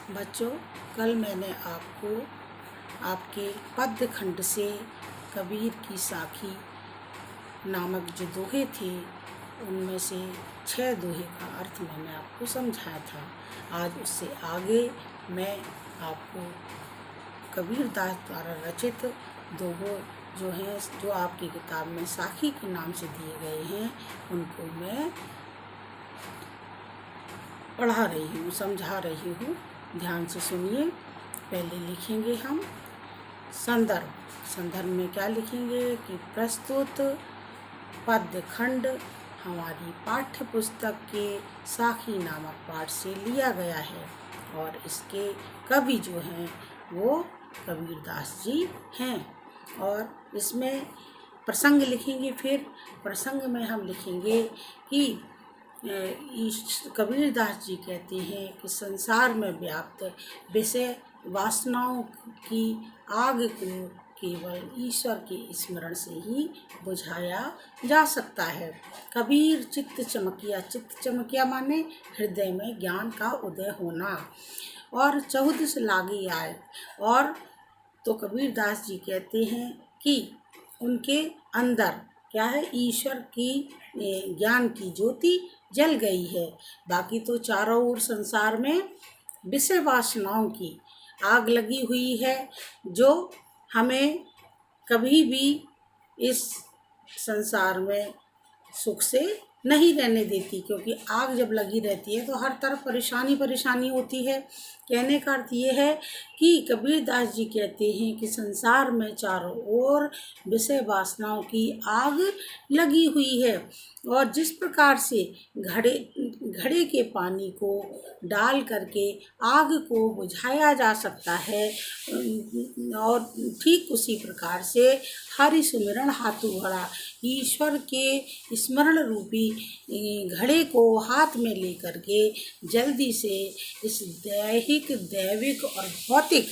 बच्चों, कल मैंने आपको आपके पद्य खंड से कबीर की साखी नामक जो दोहे थे उनमें से 6 दोहे का अर्थ मैंने आपको समझाया था। आज उससे आगे मैं आपको कबीर दास द्वारा रचित दोहे जो आपकी किताब में साखी के नाम से दिए गए हैं उनको मैं पढ़ा रही हूँ, समझा रही हूँ। ध्यान से सुनिए। पहले लिखेंगे हम संदर्भ में क्या लिखेंगे कि प्रस्तुत पद्य खंड हमारी पाठ्य पुस्तक के साखी नामक पाठ से लिया गया है और इसके कवि जो हैं वो कबीर दास जी हैं। और इसमें प्रसंग लिखेंगे। फिर प्रसंग में हम लिखेंगे कि कबीर दास जी कहते हैं कि संसार में व्याप्त विषय वासनाओं की आग को केवल ईश्वर के स्मरण से ही बुझाया जा सकता है। कबीर चित्त चमकिया माने हृदय में ज्ञान का उदय होना और चहुदिस लागी आए। और तो कबीर दास जी कहते हैं कि उनके अंदर क्या है, ईश्वर की ज्ञान की ज्योति जल गई है। बाकी तो चारों ओर संसार में विषय वासनाओं की आग लगी हुई है जो हमें कभी भी इस संसार में सुख से नहीं रहने देती, क्योंकि आग जब लगी रहती है तो हर तरफ परेशानी होती है। कहने का अर्थ ये है कि कबीर दास जी कहते हैं कि संसार में चारों ओर विषय वासनाओं की आग लगी हुई है और जिस प्रकार से घड़े के पानी को डाल करके आग को बुझाया जा सकता है और ठीक उसी प्रकार से हरि सुमिरन हाथू घड़ा, ईश्वर के स्मरण रूपी घड़े को हाथ में लेकर के जल्दी से इस दैविक और भौतिक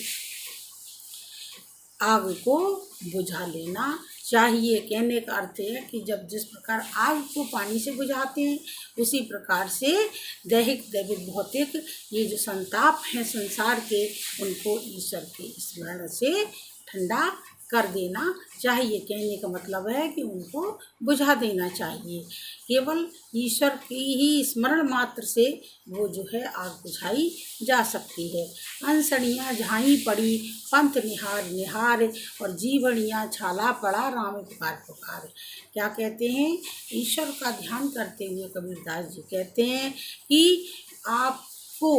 आग को बुझा लेना चाहिए। कहने का अर्थ है कि जब जिस प्रकार आग को पानी से बुझाते हैं उसी प्रकार से दैविक भौतिक ये जो संताप हैं संसार के उनको ईश्वर के स्मरण से ठंडा कर देना चाहिए। कहने का मतलब है कि उनको बुझा देना चाहिए। केवल ईश्वर की ही स्मरण मात्र से वो जो है आग बुझाई जा सकती है। अंसड़ियाँ झाई पड़ी पंथ निहार और जीवड़ियाँ छाला पड़ा राम पुकार। क्या कहते हैं? ईश्वर का ध्यान करते हुए कबीर दास जी कहते हैं कि आपको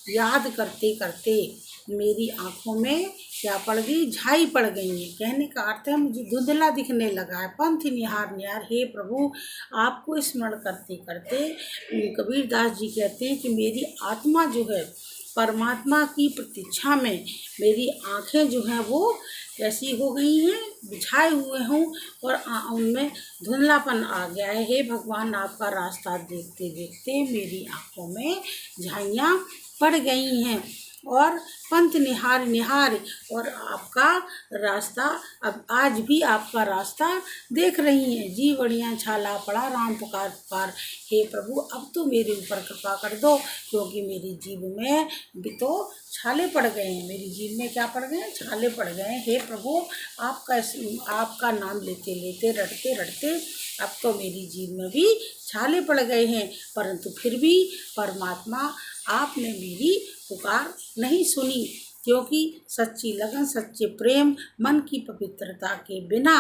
याद करते करते मेरी आँखों में क्या पड़ गई, झाई पड़ गई है। कहने का अर्थ है मुझे धुंधला दिखने लगा है। पंथ निहार हे प्रभु, आपको स्मरण करते करते कबीर दास जी कहते हैं कि मेरी आत्मा जो है परमात्मा की प्रतीक्षा में मेरी आँखें जो हैं वो कैसी हो गई हैं, बिछाए हुए हूँ और उनमें धुंधलापन आ गया है। हे भगवान, आपका रास्ता देखते देखते मेरी आँखों में झाइयाँ पड़ गई हैं और पंथ निहार और आपका रास्ता अब आज भी आपका रास्ता देख रही हैं। जीवड़ियाँ छाला पड़ा राम पुकार। हे प्रभु, अब तो मेरे ऊपर कृपा कर दो, क्योंकि मेरी जीभ में भी तो छाले पड़ गए हैं। मेरी जीभ में क्या पड़ गए हैं? छाले पड़ गए हैं। हे प्रभु, आपका नाम लेते रटते अब तो मेरी जीभ में भी छाले पड़ गए हैं, परंतु फिर भी परमात्मा आपने मेरी पुकार नहीं सुनी, क्योंकि सच्ची लगन सच्चे प्रेम मन की पवित्रता के बिना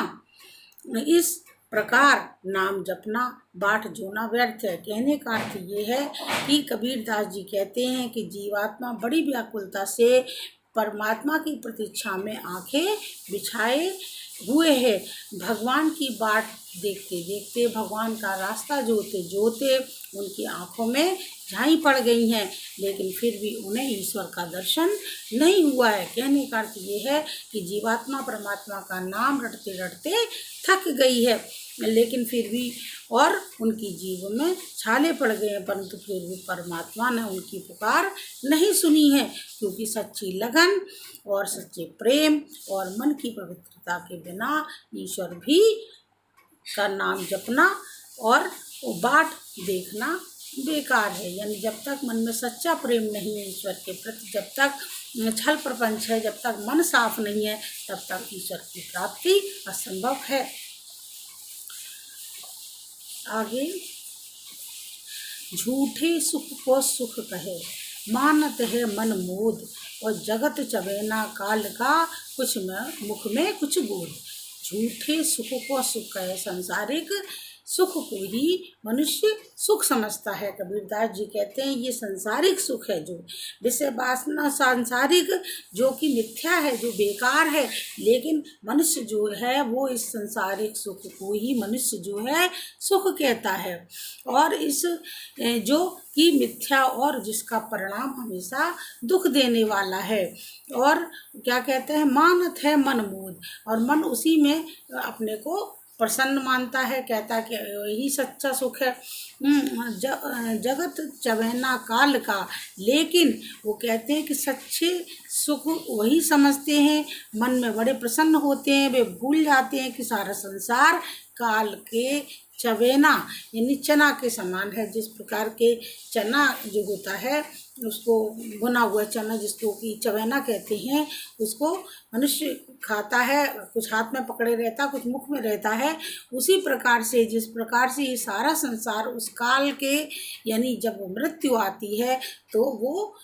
इस प्रकार नाम जपना बाट जोना व्यर्थ है। कहने का अर्थ ये है कि कबीर दास जी कहते हैं कि जीवात्मा बड़ी व्याकुलता से परमात्मा की प्रतीक्षा में आंखें बिछाए हुए है। भगवान की बाट देखते देखते भगवान का रास्ता जोते उनकी आंखों में झाई पड़ गई हैं, लेकिन फिर भी उन्हें ईश्वर का दर्शन नहीं हुआ है। कहने का अर्थ ये है कि जीवात्मा परमात्मा का नाम रटते रटते थक गई है, लेकिन फिर भी और उनकी जीव में छाले पड़ गए हैं, परंतु फिर भी परमात्मा ने उनकी पुकार नहीं सुनी है, क्योंकि सच्ची लगन और सच्चे प्रेम और मन की पवित्रता के बिना ईश्वर भी का नाम जपना और बाट देखना बेकार है। यानी जब तक मन में सच्चा प्रेम नहीं है ईश्वर के प्रति, जब तक छल प्रपंच है, जब तक मन साफ नहीं है, तब तक ईश्वर की प्राप्ति असंभव है। आगे, झूठे सुख को सुख कहे, मानत है मन मोद, और जगत चबेना काल का, कुछ में मुख में कुछ बोध। झूठे सुख को सुख कहे, सांसारिक सुख को ही मनुष्य सुख समझता है। कबीरदास जी कहते हैं ये सांसारिक सुख है, जो विषय वासना सांसारिक, जो कि मिथ्या है, जो बेकार है। लेकिन मनुष्य जो है वो इस सांसारिक सुख को ही मनुष्य जो है सुख कहता है, और इस जो कि मिथ्या और जिसका परिणाम हमेशा दुख देने वाला है। और क्या कहते हैं, मानत है मन मोद, और मन उसी में अपने को प्रसन्न मानता है, कहता है कि यही सच्चा सुख है। जगत चबेना काल का, लेकिन वो कहते हैं कि सच्चे सुख वही समझते हैं, मन में बड़े प्रसन्न होते हैं। वे भूल जाते हैं कि सारा संसार काल के चबेना यानी चना के समान है। जिस प्रकार के चना जो होता है, उसको भुना हुआ चना जिसको कि चबेना कहते हैं, उसको मनुष्य खाता है, कुछ हाथ में पकड़े रहता, कुछ मुख में रहता है। उसी प्रकार से, जिस प्रकार से ये सारा संसार उस काल के, यानी जब मृत्यु आती है तो वो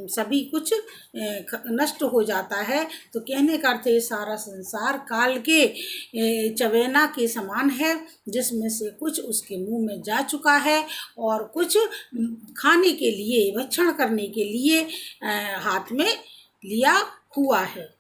सभी कुछ नष्ट हो जाता है। तो कहने का अर्थ ये सारा संसार काल के चबेना के समान है, जिसमें से कुछ उसके मुंह में जा चुका है और कुछ खाने के लिए, भक्षण करने के लिए हाथ में लिया हुआ है।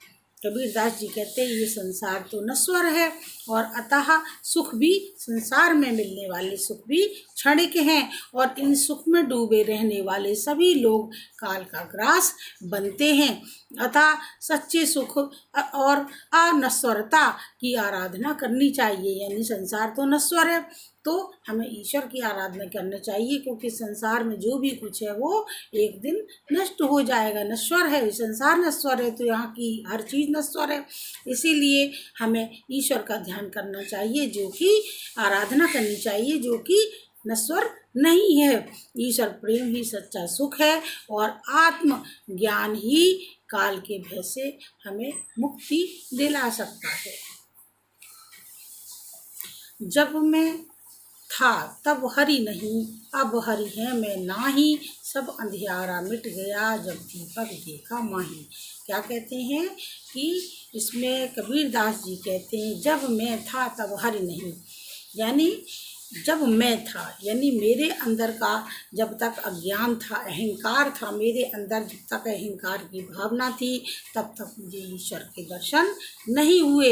कबीरदास जी कहते हैं ये संसार तो नश्वर है, और अतः सुख भी, संसार में मिलने वाले सुख भी क्षणिक हैं, और इन सुख में डूबे रहने वाले सभी लोग काल का ग्रास बनते हैं। अतः सच्चे सुख और अनश्वरता की आराधना करनी चाहिए। यानी संसार तो नश्वर है, तो हमें ईश्वर की आराधना करनी चाहिए, क्योंकि संसार में जो भी कुछ है वो एक दिन नष्ट हो जाएगा, नश्वर है। संसार नश्वर है तो यहाँ की हर चीज़ नश्वर है। इसीलिए हमें ईश्वर का ध्यान करना चाहिए, जो कि आराधना करनी चाहिए, जो कि नश्वर नहीं है। ईश्वर प्रेम ही सच्चा सुख है, और आत्म ज्ञान ही काल के भय से हमें मुक्ति दिला सकता है। जब मैं था तब हरि नहीं, अब हरि है मैं नाही, सब अंधियारा मिट गया जब दीपक देखा माही। क्या कहते हैं कि इसमें कबीरदास जी कहते हैं जब मैं था तब हरि नहीं, यानी जब मैं था, यानी मेरे अंदर का जब तक अज्ञान था, अहंकार था, मेरे अंदर जब तक अहंकार की भावना थी, तब तक मुझे ईश्वर के दर्शन नहीं हुए।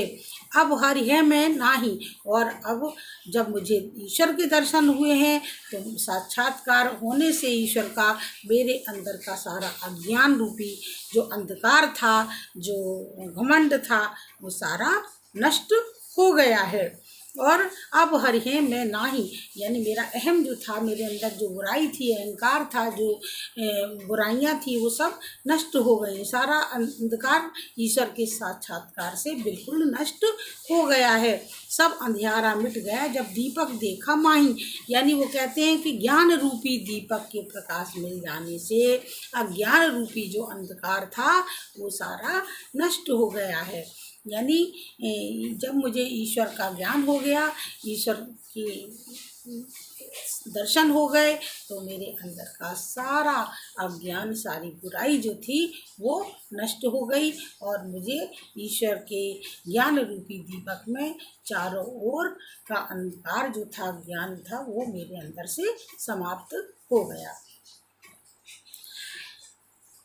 अब हरि है मैं नाही, और अब जब मुझे ईश्वर के दर्शन हुए हैं तो साक्षात्कार होने से ईश्वर का मेरे अंदर का सारा अज्ञान रूपी जो अंधकार था, जो घमंड था, वो सारा नष्ट हो गया है। और अब हरि है मैं नाही, यानी मेरा अहम जो था, मेरे अंदर जो बुराई थी, अहंकार था, जो बुराइयां थी, वो सब नष्ट हो गई। सारा अंधकार ईश्वर के साक्षात्कार से बिल्कुल नष्ट हो गया है। सब अंधियारा मिट गया जब दीपक देखा माही, यानी वो कहते हैं कि ज्ञान रूपी दीपक के प्रकाश मिल जाने से अज्ञान रूपी जो अंधकार था वो सारा नष्ट हो गया है। यानी जब मुझे ईश्वर का ज्ञान हो गया, ईश्वर की दर्शन हो गए, तो मेरे अंदर का सारा अज्ञान, सारी बुराई जो थी वो नष्ट हो गई, और मुझे ईश्वर के ज्ञान रूपी दीपक में चारों ओर का अंधकार जो था, ज्ञान था, वो मेरे अंदर से समाप्त हो गया।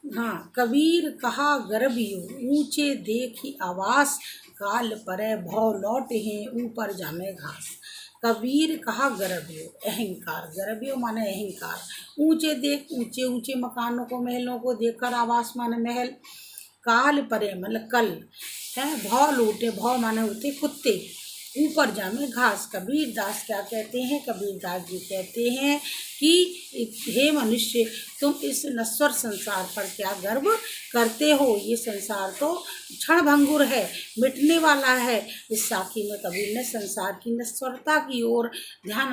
हाँ, कबीर कहा गर्भियो ऊंचे देखी आवास, काल परे भव लौटे हैं ऊपर जामे घास। कबीर कहा गर्भियो, अहंकार, गर्भियो माने अहंकार, ऊंचे देख, ऊंचे ऊंचे मकानों को, महलों को देखकर, आवास माने महल, काल परे मतलब कल है, भव लौटे, भव माने होते कुत्ते, ऊपर जामे घास। कबीरदास क्या कहते हैं, कबीरदास जी कहते हैं कि हे मनुष्य, तुम इस नश्वर संसार पर क्या गर्व करते हो, ये संसार तो क्षण भंगुर है, मिटने वाला है। इस साखी में कबीर ने संसार की नश्वरता की ओर ध्यान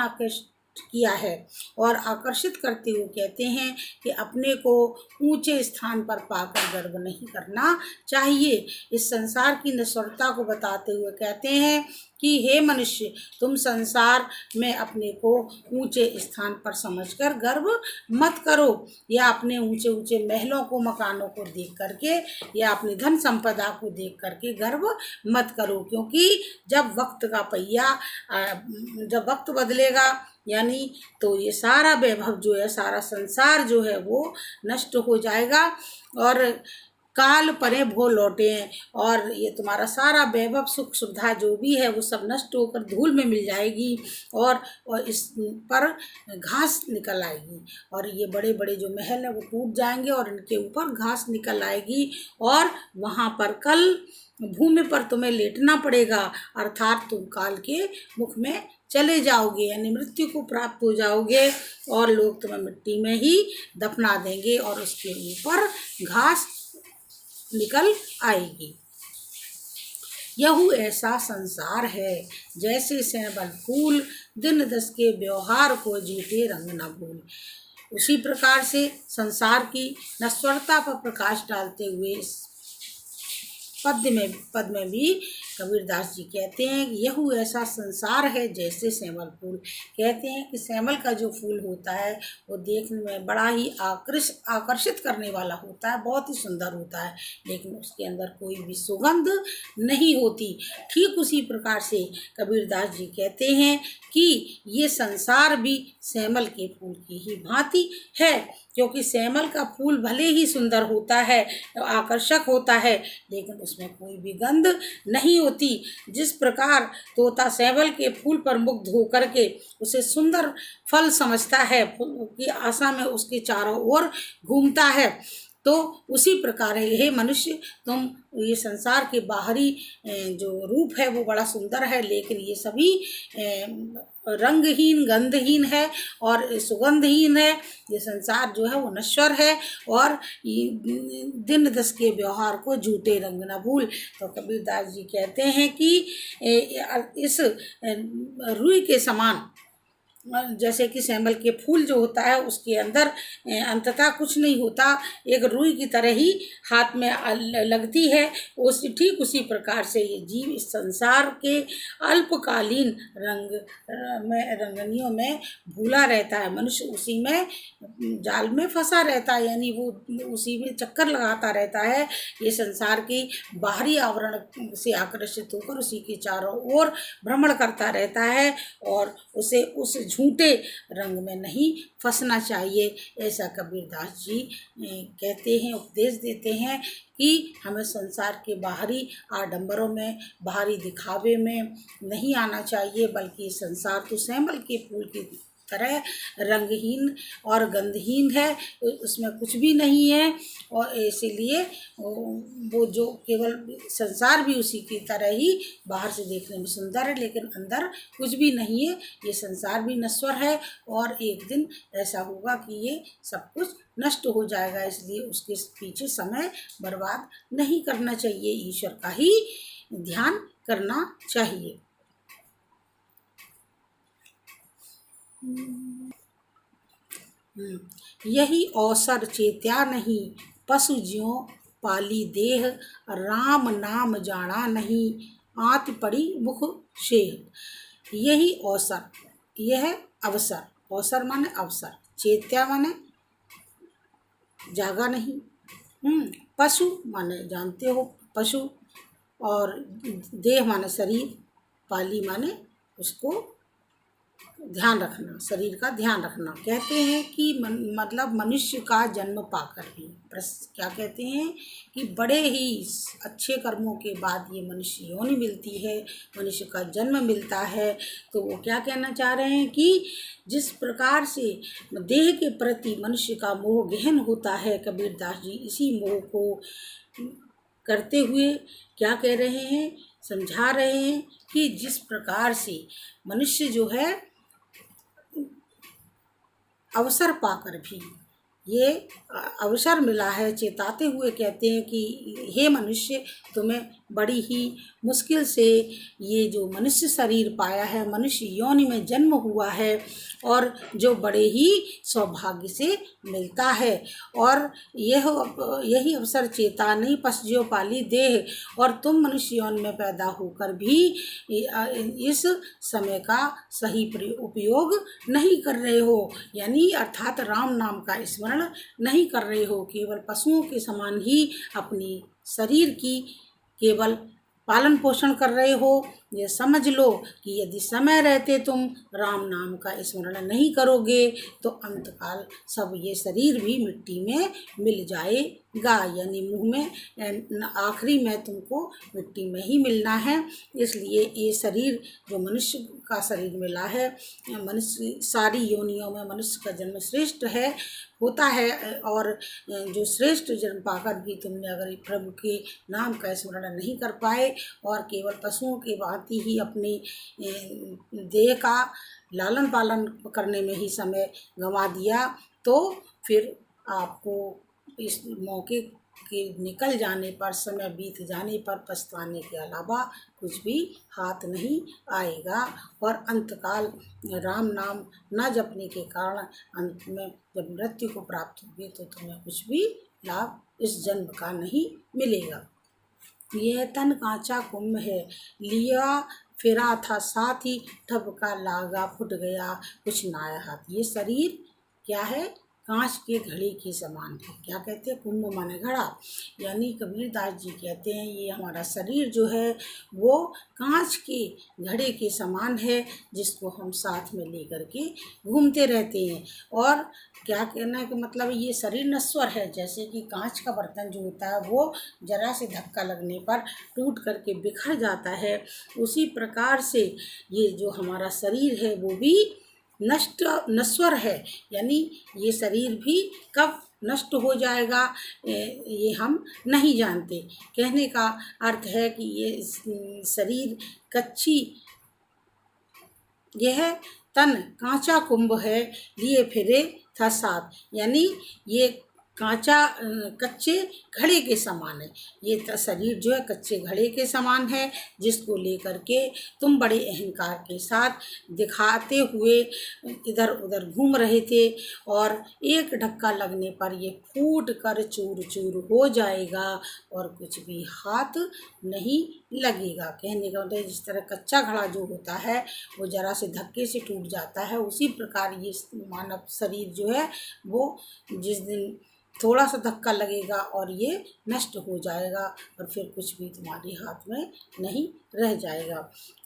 किया है। और आकर्षित करते हुए कहते हैं कि अपने को ऊंचे स्थान पर पाकर गर्व नहीं करना चाहिए। इस संसार की नश्वरता को बताते हुए कहते हैं कि हे मनुष्य, तुम संसार में अपने को ऊंचे स्थान पर समझकर गर्व मत करो, या अपने ऊंचे ऊंचे महलों को, मकानों को देख करके, या अपनी धन संपदा को देख करके गर्व मत करो, क्योंकि जब वक्त का पहिया जब वक्त बदलेगा यानी तो ये सारा वैभव जो है, सारा संसार जो है वो नष्ट हो जाएगा और काल परे भो लौटे हैं, और ये तुम्हारा सारा वैभव, सुख सुविधा जो भी है वो सब नष्ट होकर धूल में मिल जाएगी, और इस पर घास निकल आएगी, और ये बड़े बड़े जो महल हैं वो टूट जाएंगे और इनके ऊपर घास निकल आएगी, और वहाँ पर कल भूमि पर तुम्हें लेटना पड़ेगा, अर्थात तुम काल के मुख में चले जाओगे, यानी मृत्यु को प्राप्त हो जाओगे, और लोग तुम्हें मिट्टी में ही दफना देंगे और उसके ऊपर घास निकल आएगी। यहू ऐसा संसार है जैसे सैंबल फूल, दिन दस के व्यवहार को जीते रंग न भूल। उसी प्रकार से संसार की नश्वरता पर प्रकाश डालते हुए इस पद में भी कबीरदास जी कहते हैं कि यहू ऐसा संसार है जैसे सैंबल फूल। कहते हैं कि सैंबल का जो फूल होता है वो देखने में बड़ा ही आकर्षित करने वाला होता है, बहुत ही सुंदर होता है, लेकिन उसके अंदर कोई भी सुगंध नहीं होती। ठीक उसी प्रकार से कबीरदास जी कहते हैं कि ये संसार भी सैंबल के फूल की ही भांति है, क्योंकि सैंबल का फूल भले ही सुंदर होता है, आकर्षक होता है, लेकिन उसमें कोई भी गंध नहीं होती। जिस प्रकार तोता सैंबल के फूल पर मुग्ध होकर के उसे सुंदर फल समझता है, की आशा में उसके चारों ओर घूमता है, तो उसी प्रकार है हे मनुष्य, तुम ये संसार के बाहरी जो रूप है वो बड़ा सुंदर है, लेकिन ये सभी रंगहीन, गंधहीन है और सुगंधहीन है। ये संसार जो है वो नश्वर है, और दिन दस के व्यवहार को झूठे रंग न भूल। तो कबीरदास जी कहते हैं कि इस रुई के समान, जैसे कि सैंबल के फूल जो होता है उसके अंदर अंततः कुछ नहीं होता, एक रुई की तरह ही हाथ में लगती है, ठीक उसी प्रकार से ये जीव इस संसार के अल्पकालीन रंगनियों में भूला रहता है। मनुष्य उसी में जाल में फंसा रहता है, यानी वो उसी में चक्कर लगाता रहता है। ये संसार के बाहरी आवरण से आकर्षित होकर उसी के चारों ओर भ्रमण करता रहता है, और उसे उस झूठे रंग में नहीं फंसना चाहिए। ऐसा कबीरदास जी कहते हैं, उपदेश देते हैं कि हमें संसार के बाहरी आडंबरों में, बाहरी दिखावे में नहीं आना चाहिए, बल्कि संसार तो सैंबल के फूल की तरह रंगहीन और गंधहीन है, उसमें कुछ भी नहीं है, और इसीलिए वो जो केवल संसार भी उसी की तरह ही बाहर से देखने में सुंदर है, लेकिन अंदर कुछ भी नहीं है। ये संसार भी नश्वर है, और एक दिन ऐसा होगा कि ये सब कुछ नष्ट हो जाएगा, इसलिए उसके पीछे समय बर्बाद नहीं करना चाहिए, ईश्वर का ही ध्यान करना चाहिए। यही अवसर चेत्या नहीं, पशु ज्यों पाली देह, राम नाम जाना नहीं, आत पड़ी मुख शेह। यही अवसर, यह अवसर, अवसर माने अवसर, चेत्या माने जागा नहीं, पशु माने जानते हो पशु, और देह माने शरीर, पाली माने उसको ध्यान रखना, शरीर का ध्यान रखना। कहते हैं कि मतलब मनुष्य का जन्म पाकर भी, क्या कहते हैं कि बड़े ही अच्छे कर्मों के बाद ये मनुष्य योनि मिलती है, मनुष्य का जन्म मिलता है। तो वो क्या कहना चाह रहे हैं कि जिस प्रकार से देह के प्रति मनुष्य का मोह गहन होता है, कबीरदास जी इसी मोह को करते हुए क्या कह रहे हैं, समझा रहे हैं कि जिस प्रकार से मनुष्य जो है अवसर पाकर भी, ये अवसर मिला है, चेताते हुए कहते हैं कि हे मनुष्य, तुम्हें बड़ी ही मुश्किल से ये जो मनुष्य शरीर पाया है, मनुष्य योनि में जन्म हुआ है, और जो बड़े ही सौभाग्य से मिलता है। और यही अवसर चेता नहीं पसजो पाली देह, और तुम मनुष्य योनि में पैदा होकर भी इस समय का सही उपयोग नहीं कर रहे हो, यानी अर्थात राम नाम का स्मरण नहीं कर रहे हो। केवल पशुओं के समान ही अपनी शरीर की केवल पालन पोषण कर रहे हो। ये समझ लो कि यदि समय रहते तुम राम नाम का स्मरण नहीं करोगे तो अंतकाल सब ये शरीर भी मिट्टी में मिल जाएगा, यानी मुंह में आखिरी में तुमको मिट्टी में ही मिलना है। इसलिए ये शरीर जो मनुष्य का शरीर मिला है, मनुष्य सारी योनियों में मनुष्य का जन्म श्रेष्ठ है होता है, और जो श्रेष्ठ जन्म पाकर भी तुमने अगर प्रभु के नाम का स्मरण नहीं कर पाए और केवल पशुओं के भांति ही अपनी देह का लालन पालन करने में ही समय गंवा दिया, तो फिर आपको इस मौके के निकल जाने पर, समय बीत जाने पर पछताने के अलावा कुछ भी हाथ नहीं आएगा। और अंतकाल राम नाम न जपने के कारण अंत में जब मृत्यु को प्राप्त होगी तो तुम्हें कुछ भी लाभ इस जन्म का नहीं मिलेगा। यह तन कांचा कुंभ है, लिया फिरा था साथ ही ठपका लागा फुट गया कुछ नाया हाथ। ये शरीर क्या है? कांच के घड़े के समान है। क्या कहते हैं? कुंभ माने घड़ा, यानी कबीरदास जी कहते हैं ये हमारा शरीर जो है वो कांच के घड़े के समान है, जिसको हम साथ में लेकर के घूमते रहते हैं। और क्या कहना कि मतलब ये शरीर नश्वर है, जैसे कि कांच का बर्तन जो होता है वो जरा से धक्का लगने पर टूट करके बिखर जाता है, उसी प्रकार से ये जो हमारा शरीर है वो भी नश्वर है, यानी ये शरीर भी कब नष्ट हो जाएगा ये हम नहीं जानते। कहने का अर्थ है कि ये शरीर कच्ची, यह तन कांचा कुंभ है, लिए फिरे था साथ, यानी ये कांचा कच्चे घड़े के समान है। ये शरीर जो है कच्चे घड़े के समान है, जिसको लेकर के तुम बड़े अहंकार के साथ दिखाते हुए इधर उधर घूम रहे थे, और एक धक्का लगने पर ये फूट कर चूर चूर हो जाएगा और कुछ भी हाथ नहीं लगेगा। कहने का मतलब जिस तरह कच्चा घड़ा जो होता है वो जरा से धक्के से टूट जाता है, उसी प्रकार ये मानव शरीर जो है वो जिस दिन थोड़ा सा धक्का लगेगा और ये नष्ट हो जाएगा, और फिर कुछ भी तुम्हारे हाथ में नहीं रह जाएगा।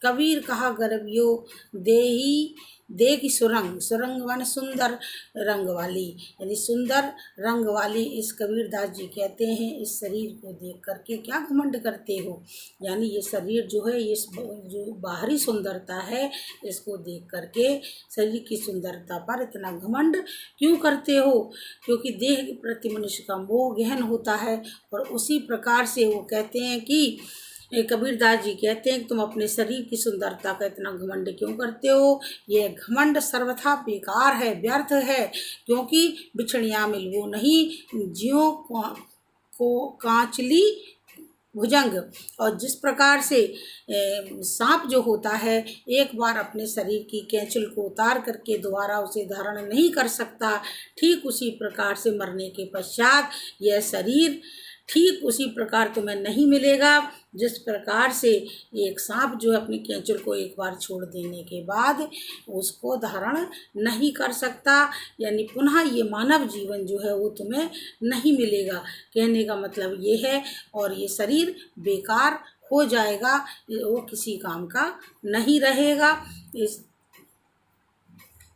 कबीर कहा गर्भियो देही देखी सुरंग, सुरंग माने सुंदर रंग वाली, यानी सुंदर रंग वाली। इस कबीरदास जी कहते हैं इस शरीर को देख करके क्या घमंड करते हो, यानी ये शरीर जो है ये जो बाहरी सुंदरता है इसको देख करके शरीर की सुंदरता पर इतना घमंड क्यों करते हो? क्योंकि देह के प्रति मनुष्य का मोह गहन होता है, और उसी प्रकार से वो कहते हैं कि कबीरदास जी कहते हैं कि तुम अपने शरीर की सुंदरता का इतना घमंड क्यों करते हो? यह घमंड सर्वथा बेकार है, व्यर्थ है, क्योंकि बिछड़िया मिलवो नहीं ज्यों को कांचली भुजंग। और जिस प्रकार से सांप जो होता है एक बार अपने शरीर की कैंचल को उतार करके दोबारा उसे धारण नहीं कर सकता, ठीक उसी प्रकार से मरने के पश्चात यह शरीर ठीक उसी प्रकार तुम्हें नहीं मिलेगा, जिस प्रकार से एक सांप जो है अपनी कैंचल को एक बार छोड़ देने के बाद उसको धारण नहीं कर सकता, यानी पुनः ये मानव जीवन जो है वो तुम्हें नहीं मिलेगा। कहने का मतलब ये है, और ये शरीर बेकार हो जाएगा, वो किसी काम का नहीं रहेगा। इस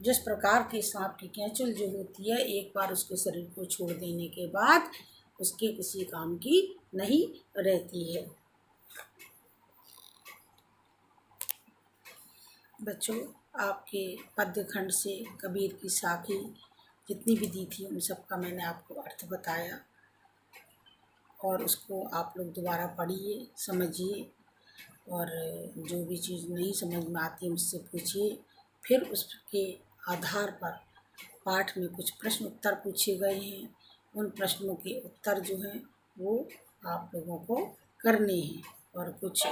जिस प्रकार की सांप की कैंचल जो होती है एक बार उसके शरीर को छोड़ देने के बाद उसके किसी काम की नहीं रहती है। बच्चों, आपके पद्य खंड से कबीर की साखी जितनी भी दी थी उन सब का मैंने आपको अर्थ बताया, और उसको आप लोग दोबारा पढ़िए, समझिए, और जो भी चीज़ नहीं समझ में आती मुझसे पूछिए। फिर उसके आधार पर पाठ में कुछ प्रश्न उत्तर पूछे गए हैं, उन प्रश्नों के उत्तर जो हैं वो आप लोगों को करने हैं। और कुछ